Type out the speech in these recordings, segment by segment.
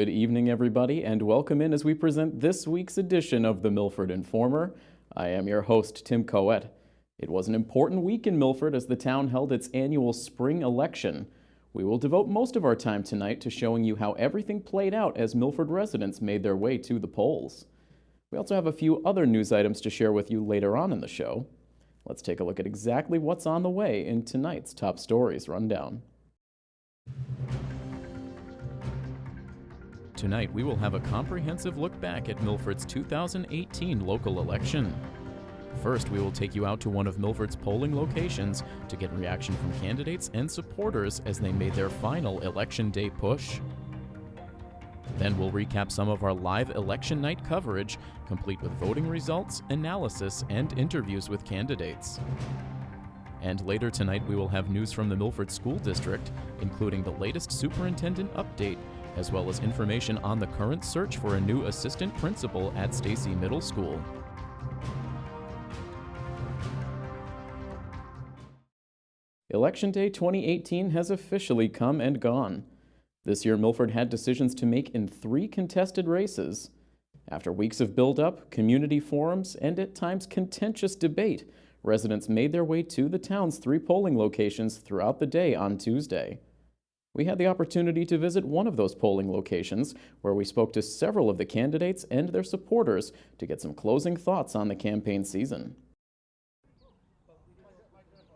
Good evening, everybody, and welcome in as we present this week's edition of the Milford Informer. I am your host, Tim Coet. It was an important week in Milford as the town held its annual spring election. We will devote most of our time tonight to showing you how everything played out as Milford residents made their way to the polls. We also have a few other news items to share with you later on in the show. Let's take a look at exactly what's on the way in tonight's Top Stories Rundown. Tonight, we will have a comprehensive look back at Milford's 2018 local election. First, we will take you out to one of Milford's polling locations to get reaction from candidates and supporters as they made their final Election Day push. Then we'll recap some of our live election night coverage, complete with voting results, analysis, and interviews with candidates. And later tonight, we will have news from the Milford School District, including the latest superintendent update, as well as information on the current search for a new assistant principal at Stacy Middle School. Election Day 2018 has officially come and gone. This year, Milford had decisions to make in 3 contested races. After weeks of build-up, community forums, and at times contentious debate, residents made their way to the town's 3 polling locations throughout the day on Tuesday. We had the opportunity to visit one of those polling locations, where we spoke to several of the candidates and their supporters to get some closing thoughts on the campaign season.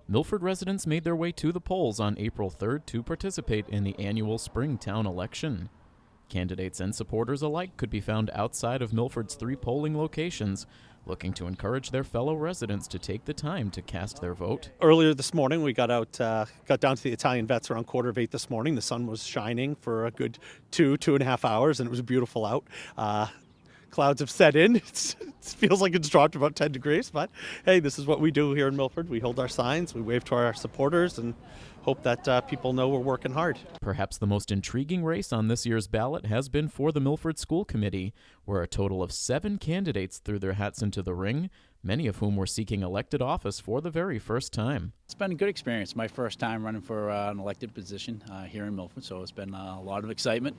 Milford residents made their way to the polls on April 3rd to participate in the annual spring town election. Candidates and supporters alike could be found outside of Milford's 3 polling locations, looking to encourage their fellow residents to take the time to cast their vote. Earlier this morning, we got down to the Italian Vets around 7:45 this morning. The sun was shining for a good 2.5 hours, and it was beautiful out. Clouds have set in. It feels like it's dropped about 10 degrees, but hey, this is what we do here in Milford. We hold our signs, we wave to our supporters, and hope that people know we're working hard. Perhaps the most intriguing race on this year's ballot has been for the Milford School Committee, where a total of 7 candidates threw their hats into the ring, many of whom were seeking elected office for the very first time. It's been a good experience. My first time running for an elected position here in Milford, so it's been a lot of excitement.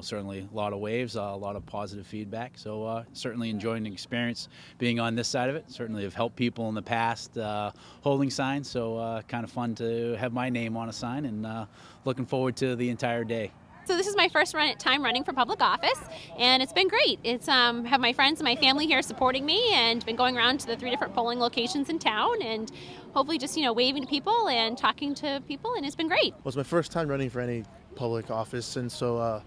Certainly a lot of waves, a lot of positive feedback. So certainly enjoying the experience being on this side of it. Certainly have helped people in the past holding signs, so kind of fun to have my name on a sign, and looking forward to the entire day. So this is my first time running for public office, and it's been great. It's have my friends and my family here supporting me, and been going around to the 3 different polling locations in town, and hopefully just waving to people and talking to people, and it's been great. It was my first time running for any public office, and so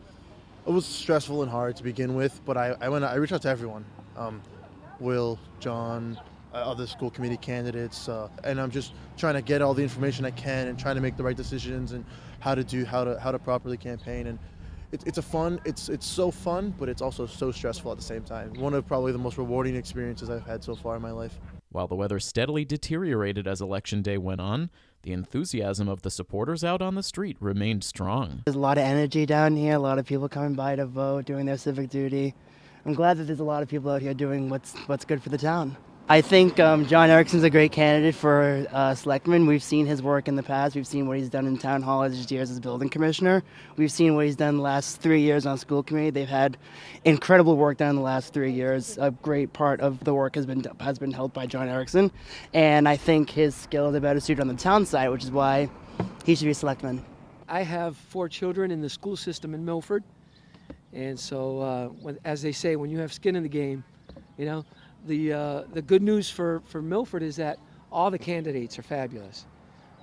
it was stressful and hard to begin with. But I reached out to everyone, Will, John, other school committee candidates, and I'm just trying to get all the information I can and trying to make the right decisions and how to properly campaign. And it's so fun, but it's also so stressful at the same time. One of probably the most rewarding experiences I've had so far in my life. While the weather steadily deteriorated as Election Day went on, the enthusiasm of the supporters out on the street remained strong. There's a lot of energy down here, a lot of people coming by to vote, doing their civic duty. I'm glad that there's a lot of people out here doing what's good for the town. I think John Erickson's a great candidate for selectman. We've seen his work in the past. We've seen what he's done in town hall his years as building commissioner. We've seen what he's done the last 3 years on school committee. They've had incredible work done in the last 3 years. A great part of the work has been held by John Erickson, and I think his skills are better suited on the town side, which is why he should be selectman. I have 4 children in the school system in Milford, and so as they say, when you have skin in the game, the good news for Milford is that all the candidates are fabulous.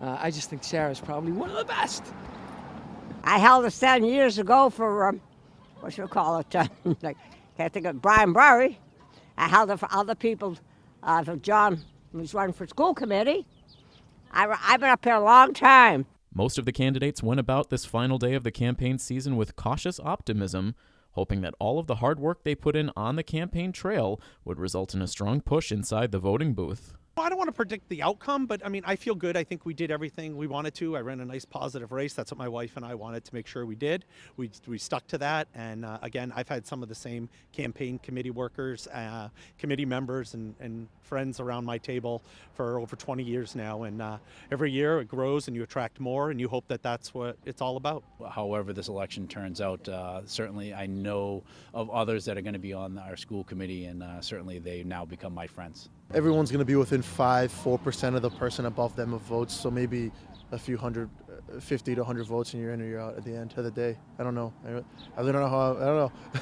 I just think Sarah's probably one of the best. I held a stand years ago for, can't think of Brian Burry. I held it for other people, for John, who's running for school committee. I've been up here a long time. Most of the candidates went about this final day of the campaign season with cautious optimism, hoping that all of the hard work they put in on the campaign trail would result in a strong push inside the voting booth. I don't want to predict the outcome, but I mean, I feel good. I think we did everything we wanted to. I ran a nice positive race. That's what my wife and I wanted to make sure we did. We stuck to that. And again, I've had some of the same campaign committee workers, committee members, and friends around my table for over 20 years now. And every year it grows and you attract more, and you hope that that's what it's all about. However this election turns out, certainly I know of others that are going to be on our school committee, and certainly they now become my friends. Everyone's going to be within 4% of the person above them of votes, so maybe a few hundred, 50 to 100 votes, and you're in or you're out at the end of the day. I don't know. I really don't know how. I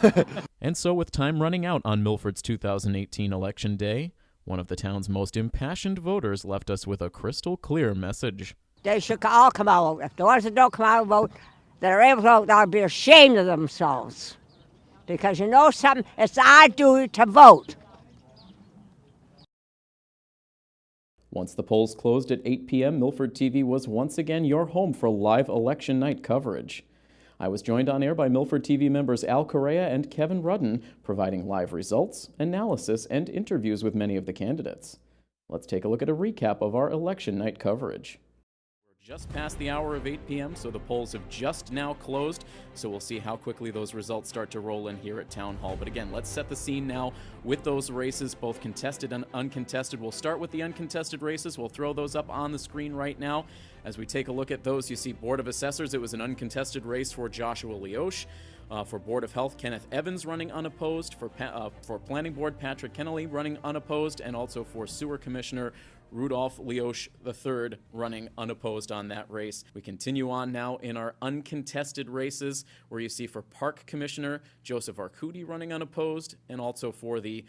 don't know. And so, with time running out on Milford's 2018 election day, one of the town's most impassioned voters left us with a crystal clear message. They should all come out. If the ones that don't come out and vote, that are able to vote, they'll be ashamed of themselves. Because you know something, it's our duty to vote. Once the polls closed at 8 p.m., Milford TV was once again your home for live election night coverage. I was joined on air by Milford TV members Al Correa and Kevin Rudden, providing live results, analysis, and interviews with many of the candidates. Let's take a look at a recap of our election night coverage. Just past the hour of 8 p.m., so the polls have just now closed, so we'll see how quickly those results start to roll in here at Town Hall. But again, let's set the scene now with those races, both contested and uncontested. We'll start with the uncontested races. We'll throw those up on the screen right now. As we take a look at those, you see Board of Assessors. It was an uncontested race for Joshua Leosh. For Board of Health, Kenneth Evans running unopposed. For Planning Board, Patrick Kennelly running unopposed. And also for Sewer Commissioner, Rudolph Leosh III running unopposed on that race. We continue on now in our uncontested races, where you see for Park Commissioner, Joseph Arcudi running unopposed, and also for the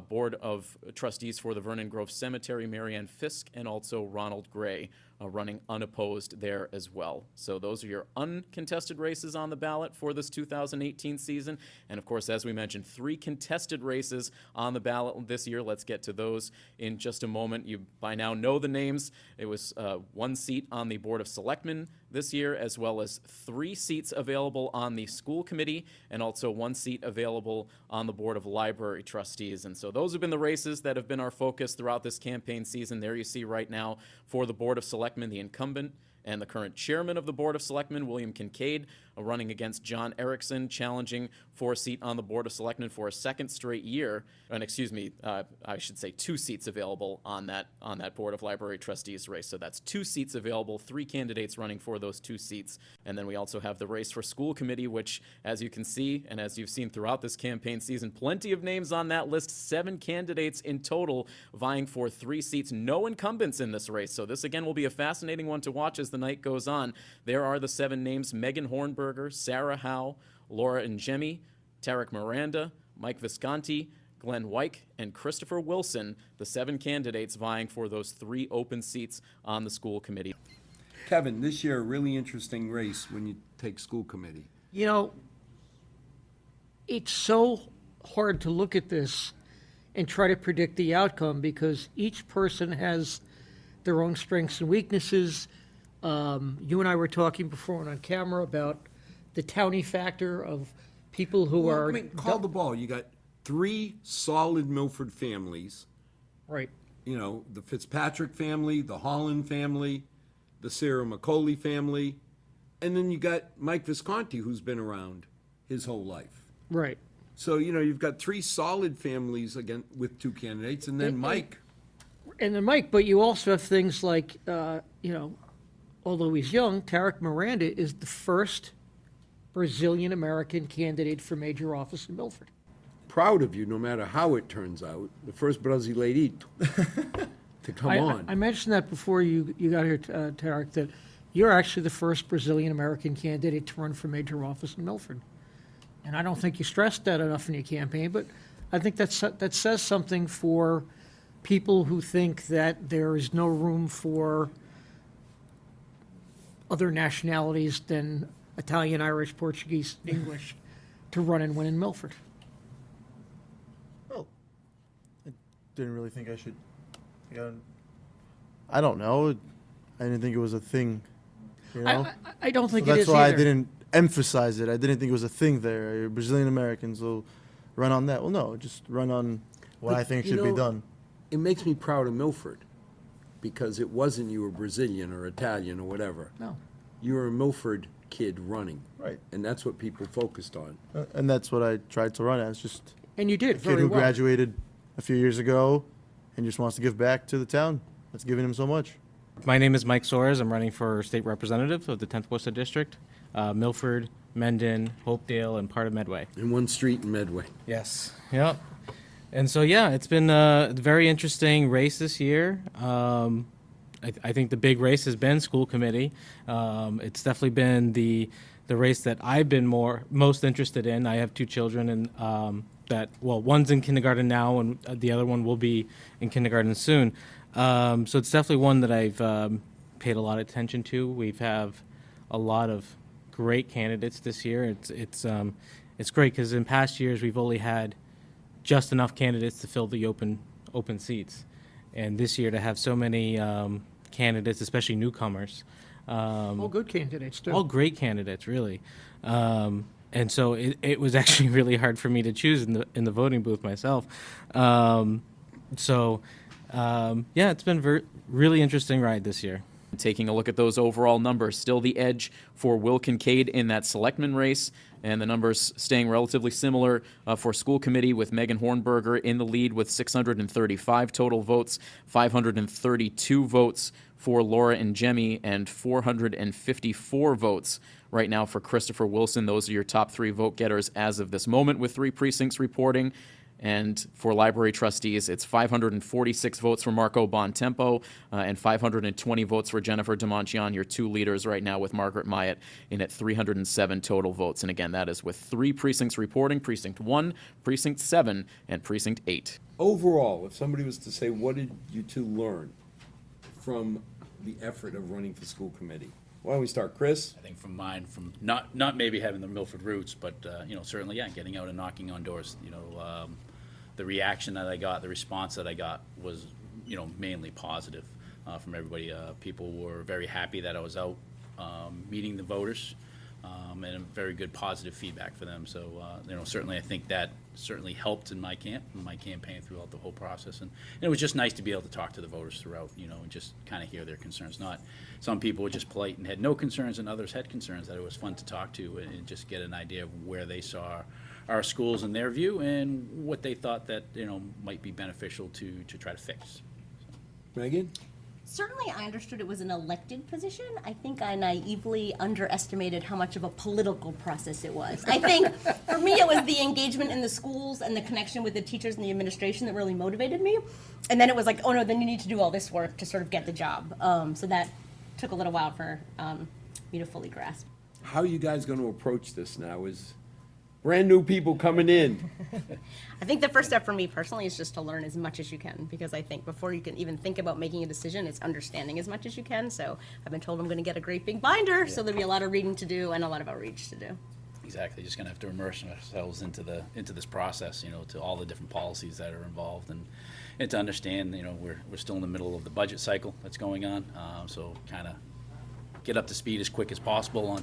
Board of Trustees for the Vernon Grove Cemetery, Marianne Fisk, and also Ronald Gray running unopposed there as well. So those are your uncontested races on the ballot for this 2018 season. And of course, as we mentioned, 3 contested races on the ballot this year. Let's get to those in just a moment. You by now know the names. It was 1 seat on the Board of Selectmen this year, as well as 3 seats available on the school committee, and also 1 seat available on the Board of Library Trustees. And so those have been the races that have been our focus throughout this campaign season. There you see right now for the Board of Selectmen, the incumbent and the current chairman of the Board of Selectmen, William Kincaid, running against John Erickson, challenging for a seat on the Board of Selectmen for a 2nd straight year. And I should say 2 seats available on that Board of Library Trustees race. So that's 2 seats available, 3 candidates running for those 2 seats. And then we also have the race for school committee, which, as you can see, and as you've seen throughout this campaign season, plenty of names on that list, 7 candidates in total vying for 3 seats, no incumbents in this race. So this again will be a fascinating one to watch as the night goes on. There are the 7 names: Megan Hornberger, Sarah Howe, Laura Njemi, Tarek Miranda, Mike Visconti, Glenn Wyke, and Christopher Wilson, the 7 candidates vying for those 3 open seats on the school committee. Kevin, this year a really interesting race when you take school committee. You know, it's so hard to look at this and try to predict the outcome because each person has their own strengths and weaknesses. You and I were talking before and on camera about the townie factor of people who are... I mean, call the ball. You got 3 solid Milford families. Right. You know, the Fitzpatrick family, the Holland family, the Sarah McCauley family, and then you got Mike Visconti, who's been around his whole life. Right. So, you know, you've got 3 solid families again with 2 candidates, and then Mike. And then Mike, but you also have things like, you know, although he's young, Tarek Miranda is the first Brazilian-American candidate for major office in Milford. Proud of you, no matter how it turns out. The first Brasileirito to come on. I mentioned that before you got here, Tarek, that you're actually the first Brazilian-American candidate to run for major office in Milford. And I don't think you stressed that enough in your campaign, but I think that says something for people who think that there is no room for other nationalities than Italian, Irish, Portuguese, English to run and win in Milford. Well, I didn't really think I should. I don't know. I didn't think it was a thing. You know? I don't think so it is that's why either. I didn't emphasize it. I didn't think it was a thing there. You're Brazilian Americans will run on that. Well, no, just run on what I think should be done. It makes me proud of Milford because it wasn't you were Brazilian or Italian or whatever. No. You were a Milford kid running. Right. And that's what people focused on. And that's what I tried to run as, just And you did a kid very who well. graduated a few years ago and just wants to give back to the town that's giving him so much. My name is Mike Soares. I'm running for state representative of the 10th Worcester District, Milford, Mendon, Hopedale, and part of Medway. In one street in Medway. Yes. Yep. And so, yeah, it's been a very interesting race this year. I think the big race has been school committee. It's definitely been the race that I've been most interested in. I have two children, and one's in kindergarten now, and the other one will be in kindergarten soon. So it's definitely one that I've paid a lot of attention to. We have a lot of great candidates this year. It's great because in past years we've only had just enough candidates to fill the open seats, and this year to have so many candidates, especially newcomers, All good candidates, too. all great candidates, really. And so it was actually really hard for me to choose in the voting booth myself. It's been really interesting ride this year. Taking a look at those overall numbers, still the edge for Will Kincaid in that selectman race, and the numbers staying relatively similar for school committee, with Megan Hornberger in the lead with 635 total votes, 532 votes for Laura and Jemmy, and 454 votes right now for Christopher Wilson. Those are your top three vote getters as of this moment, with 3 precincts reporting. And for library trustees, it's 546 votes for Marco Bontempo and 520 votes for Jennifer DeMontian, your 2 leaders right now, with Margaret Myatt in at 307 total votes. And again, that is with 3 precincts reporting: Precinct 1, Precinct 7, and Precinct 8. Overall, if somebody was to say, what did you two learn from the effort of running for school committee? Why don't we start, Chris? I think from mine, from not maybe having the Milford roots, but certainly, getting out and knocking on doors. The reaction that I got, the response that I got was, mainly positive from everybody. People were very happy that I was out meeting the voters, and very good positive feedback for them. So, certainly I think that certainly helped in my campaign throughout the whole process. And it was just nice to be able to talk to the voters throughout, and just kind of hear their concerns. Not some people were just polite and had no concerns, and others had concerns. That it was fun to talk to and just get an idea of where they saw our schools in their view and what they thought that might be beneficial to try to fix. Megan? Certainly, I understood it was an elected position. I think I naively underestimated how much of a political process it was. I think for me, it was the engagement in the schools and the connection with the teachers and the administration that really motivated me. And then it was like, oh no, then you need to do all this work to sort of get the job. So that took a little while for me to fully grasp. How are you guys going to approach this now? Is brand new people coming in? I think the first step for me personally is just to learn as much as you can, because I think before you can even think about making a decision, it's understanding as much as you can. So I've been told I'm going to get a great big binder, so there'll be a lot of reading to do and a lot of outreach to do. Exactly, just gonna have to immerse ourselves into this process, to all the different policies that are involved, and to understand, we're still in the middle of the budget cycle that's going on, so kind of get up to speed as quick as possible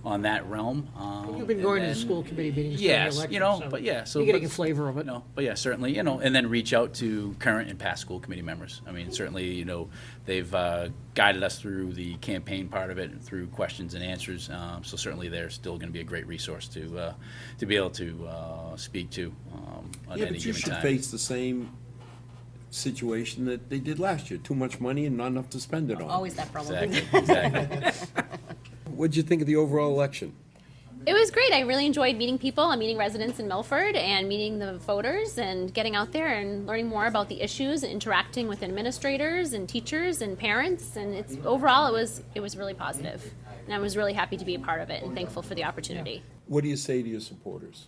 on that realm. You've been going to the school committee meetings during the Yes, election, so you're getting a flavor of it. Certainly, and then reach out to current and past school committee members. I mean, certainly, they've guided us through the campaign part of it and through questions and answers. So certainly, they're still going to be a great resource to be able to speak to on any But you given should time. face the same situation that they did last year. Too much money and not enough to spend it on. Always that problem. Exactly. What'd you think of the overall election? It was great. I really enjoyed meeting people. I'm meeting residents in Milford and meeting the voters and getting out there and learning more about the issues and interacting with administrators and teachers and parents. And overall, it was really positive. And I was really happy to be a part of it and thankful for the opportunity. What do you say to your supporters?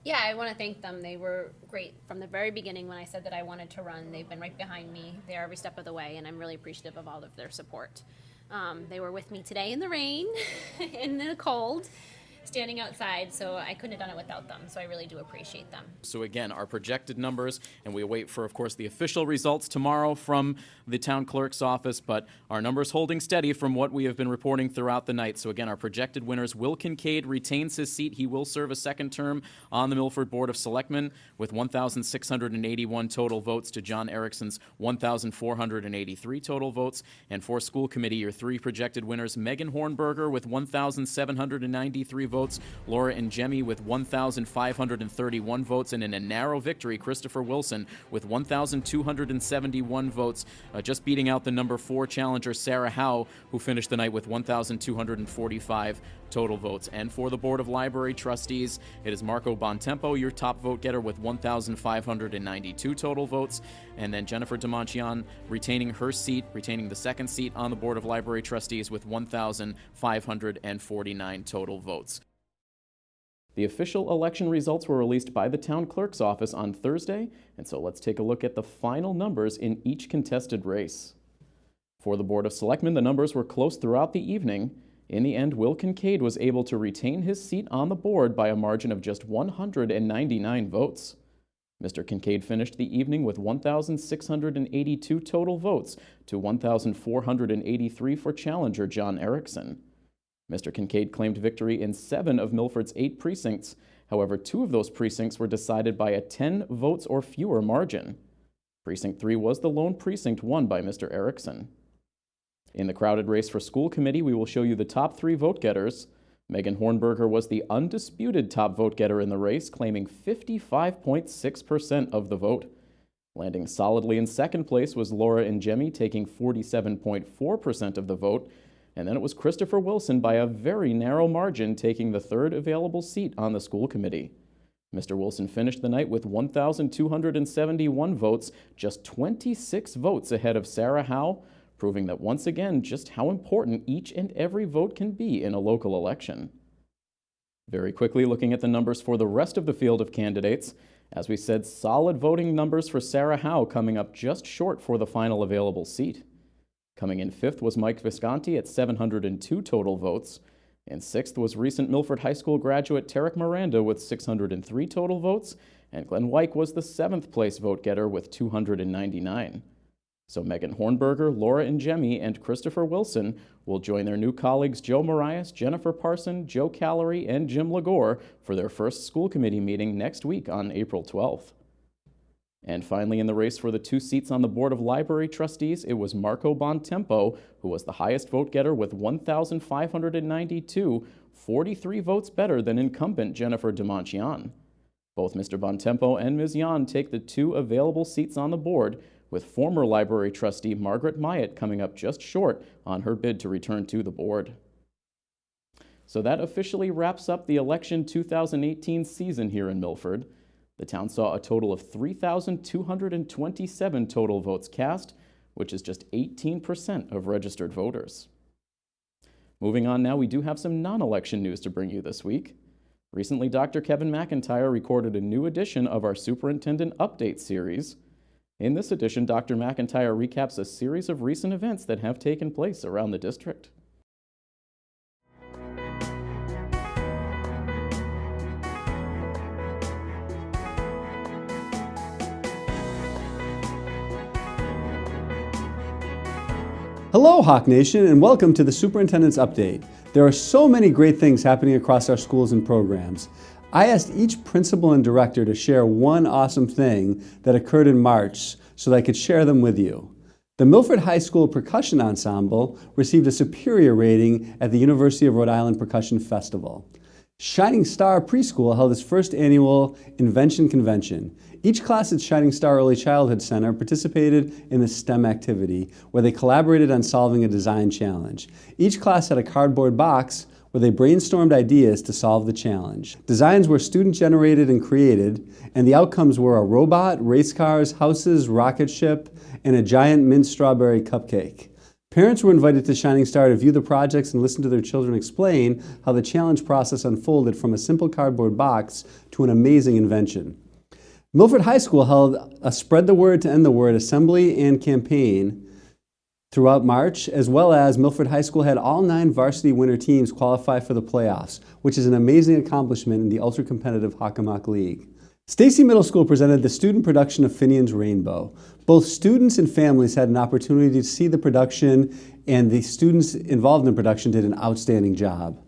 Yeah, I want to thank them. They were great from the very beginning when I said that I wanted to run. They've been right behind me there every step of the way, and I'm really appreciative of all of their support. They were with me today in the rain, in the cold, standing outside, so I couldn't have done it without them. So I really do appreciate them. So again, our projected numbers, and we await for, of course, the official results tomorrow from the town clerk's office, but our numbers holding steady from what we have been reporting throughout the night. So again, our projected winners, Will Kincaid retains his seat. He will serve a second term on the Milford Board of Selectmen with 1,681 total votes to John Erickson's 1,483 total votes. And for school committee, your three projected winners, Megan Hornberger with 1,793 votes, Laura Njemi with 1,531 votes, and in a narrow victory, Christopher Wilson with 1,271 votes, just beating out the number 4 challenger, Sarah Howe, who finished the night with 1,245 total votes. And for the Board of Library Trustees, it is Marco Bontempo, your top vote getter, with 1,592 total votes, and then Jennifer DeMonchian retaining her seat, retaining the second seat on the Board of Library Trustees with 1,549 total votes. The official election results were released by the town clerk's office on Thursday, and so let's take a look at the final numbers in each contested race. For the Board of Selectmen, the numbers were close throughout the evening. In the end, Will Kincaid was able to retain his seat on the board by a margin of just 199 votes. Mr. Kincaid finished the evening with 1,682 total votes to 1,483 for challenger John Erickson. Mr. Kincaid claimed victory in 7 of Milford's 8 precincts. However, 2 of those precincts were decided by a 10 votes or fewer margin. Precinct 3 was the lone precinct won by Mr. Erickson. In the crowded race for school committee, we will show you the top 3 vote getters. Megan Hornberger was the undisputed top vote getter in the race, claiming 55.6% of the vote. Landing solidly in second place was Laura Njemi, taking 47.4% of the vote. And then it was Christopher Wilson by a very narrow margin, taking the third available seat on the school committee. Mr. Wilson finished the night with 1,271 votes, just 26 votes ahead of Sarah Howe, proving that once again just how important each and every vote can be in a local election. Very quickly looking at the numbers for the rest of the field of candidates, as we said, solid voting numbers for Sarah Howe, coming up just short for the final available seat. Coming in 5th was Mike Visconti at 702 total votes, and 6th was recent Milford High School graduate Tarek Miranda with 603 total votes, and Glenn Wyke was the 7th place vote getter with 299. So Megan Hornberger, Laura Njemi, and Christopher Wilson will join their new colleagues Joe Marias, Jennifer Parson, Joe Callery, and Jim Legore for their first school committee meeting next week on April 12th. And finally, in the race for the 2 seats on the Board of Library Trustees, it was Marco Bontempo, who was the highest vote getter with 1,592, 43 votes better than incumbent Jennifer DeMonchian. Both Mr. Bontempo and Ms. Yan take the 2 available seats on the board, with former library trustee Margaret Myatt coming up just short on her bid to return to the board. So that officially wraps up the election 2018 season here in Milford. The town saw a total of 3,227 total votes cast, which is just 18% of registered voters. Moving on now, we do have some non-election news to bring you this week. Recently, Dr. Kevin McIntyre recorded a new edition of our Superintendent Update series. In this edition, Dr. McIntyre recaps a series of recent events that have taken place around the district. Hello, Hawk Nation, and welcome to the Superintendent's Update. There are so many great things happening across our schools and programs. I asked each principal and director to share one awesome thing that occurred in March so that I could share them with you. The Milford High School Percussion Ensemble received a superior rating at the University of Rhode Island Percussion Festival. Shining Star Preschool held its first annual Invention Convention. Each class at Shining Star Early Childhood Center participated in the STEM activity, where they collaborated on solving a design challenge. Each class had a cardboard box where they brainstormed ideas to solve the challenge. Designs were student-generated and created, and the outcomes were a robot, race cars, houses, rocket ship, and a giant mint strawberry cupcake. Parents were invited to Shining Star to view the projects and listen to their children explain how the challenge process unfolded from a simple cardboard box to an amazing invention. Milford High School held a Spread the Word to End the Word assembly and campaign throughout March, as well as Milford High School had all 9 varsity winter teams qualify for the playoffs, which is an amazing accomplishment in the ultra-competitive Hockomock League. Stacy Middle School presented the student production of Finian's Rainbow. Both students and families had an opportunity to see the production, and the students involved in the production did an outstanding job.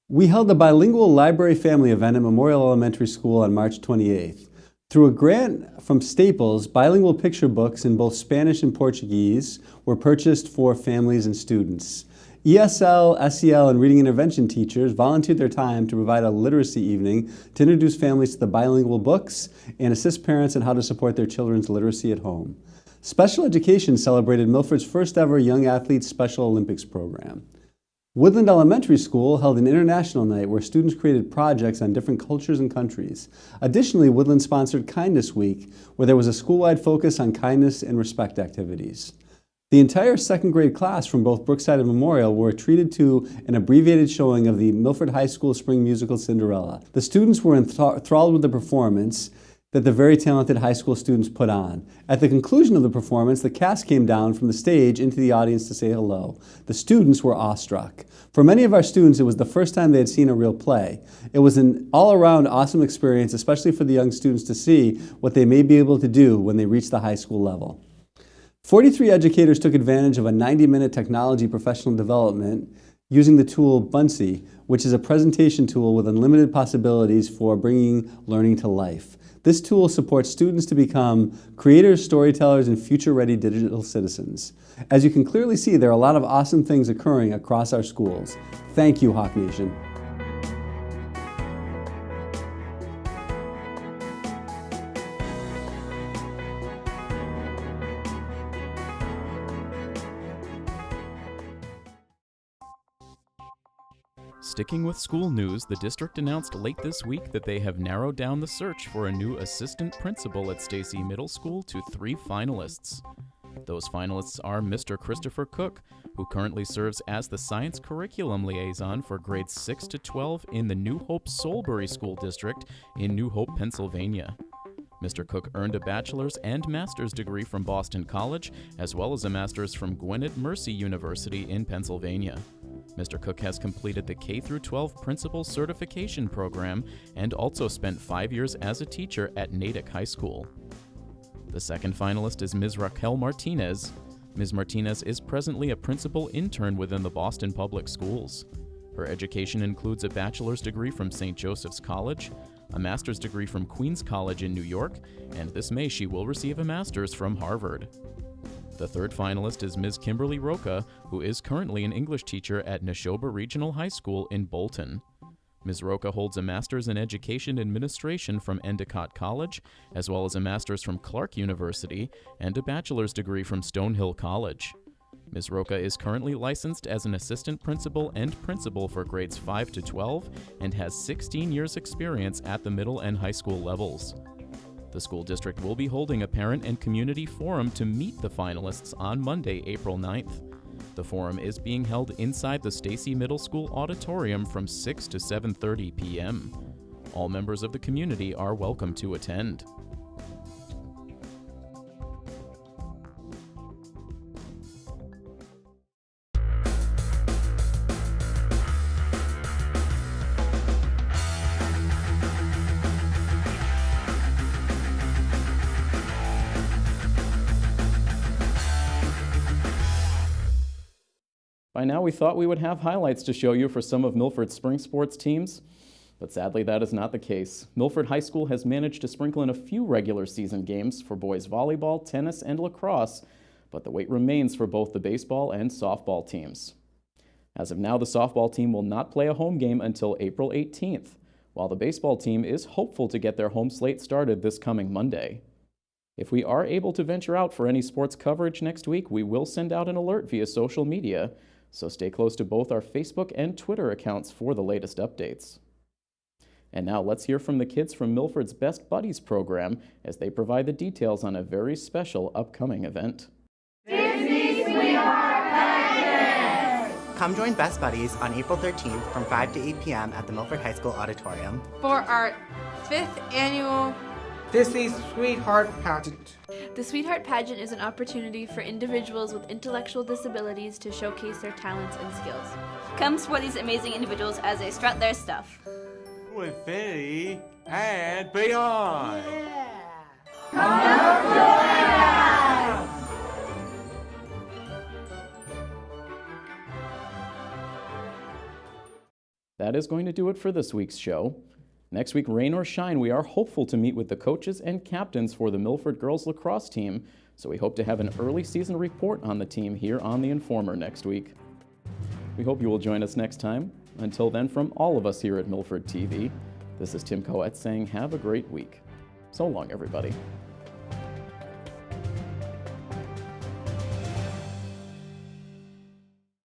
We held a bilingual library family event at Memorial Elementary School on March 28th. Through a grant from Staples, bilingual picture books in both Spanish and Portuguese were purchased for families and students. ESL, SEL, and reading intervention teachers volunteered their time to provide a literacy evening to introduce families to the bilingual books and assist parents in how to support their children's literacy at home. Special Education celebrated Milford's first ever Young Athletes Special Olympics program. Woodland Elementary School held an international night where students created projects on different cultures and countries. Additionally, Woodland sponsored Kindness Week, where there was a school-wide focus on kindness and respect activities. The entire second grade class from both Brookside and Memorial were treated to an abbreviated showing of the Milford High School spring musical Cinderella. The students were enthralled with the performance that the very talented high school students put on. At the conclusion of the performance, the cast came down from the stage into the audience to say hello. The students were awestruck. For many of our students, it was the first time they had seen a real play. It was an all-around awesome experience, especially for the young students to see what they may be able to do when they reach the high school level. 43 educators took advantage of a 90-minute technology professional development using the tool Bunsey, which is a presentation tool with unlimited possibilities for bringing learning to life. This tool supports students to become creators, storytellers, and future-ready digital citizens. As you can clearly see, there are a lot of awesome things occurring across our schools. Thank you, Hawk Nation. Sticking with school news, the district announced late this week that they have narrowed down the search for a new assistant principal at Stacy Middle School to 3 finalists. Those finalists are Mr. Christopher Cook, who currently serves as the science curriculum liaison for grades 6 to 12 in the New Hope Soulbury School District in New Hope, Pennsylvania. Mr. Cook earned a bachelor's and master's degree from Boston College, as well as a master's from Gwinnett Mercy University in Pennsylvania. Mr. Cook has completed the K-12 Principal Certification Program and also spent 5 years as a teacher at Natick High School. The second finalist is Ms. Raquel Martinez. Ms. Martinez is presently a principal intern within the Boston Public Schools. Her education includes a bachelor's degree from St. Joseph's College, a master's degree from Queens College in New York, and this May she will receive a master's from Harvard. The third finalist is Ms. Kimberly Roca, who is currently an English teacher at Neshoba Regional High School in Bolton. Ms. Roca holds a master's in education administration from Endicott College, as well as a master's from Clark University and a bachelor's degree from Stonehill College. Ms. Roca is currently licensed as an assistant principal and principal for grades 5 to 12 and has 16 years experience at the middle and high school levels. The school district will be holding a parent and community forum to meet the finalists on Monday, April 9th. The forum is being held inside the Stacy Middle School auditorium from 6 to 7:30 p.m. All members of the community are welcome to attend. By now, we thought we would have highlights to show you for some of Milford's spring sports teams, but sadly that is not the case. Milford High School has managed to sprinkle in a few regular season games for boys volleyball, tennis, and lacrosse, but the wait remains for both the baseball and softball teams. As of now, the softball team will not play a home game until April 18th, while the baseball team is hopeful to get their home slate started this coming Monday. If we are able to venture out for any sports coverage next week, we will send out an alert via social media, so stay close to both our Facebook and Twitter accounts for the latest updates. And now let's hear from the kids from Milford's Best Buddies program as they provide the details on a very special upcoming event. Disney Sweetheart Pageant! Come join Best Buddies on April 13th from 5 to 8 p.m. at the Milford High School Auditorium for our 5th annual Disney's Sweetheart Pageant. The Sweetheart Pageant is an opportunity for individuals with intellectual disabilities to showcase their talents and skills. Come support these amazing individuals as they strut their stuff. To infinity and beyond. That is going to do it for this week's show. Next week, rain or shine, we are hopeful to meet with the coaches and captains for the Milford girls lacrosse team, so we hope to have an early season report on the team here on The Informer next week. We hope you will join us next time. Until then, from all of us here at Milford TV, this is Tim Coette saying have a great week. So long, everybody.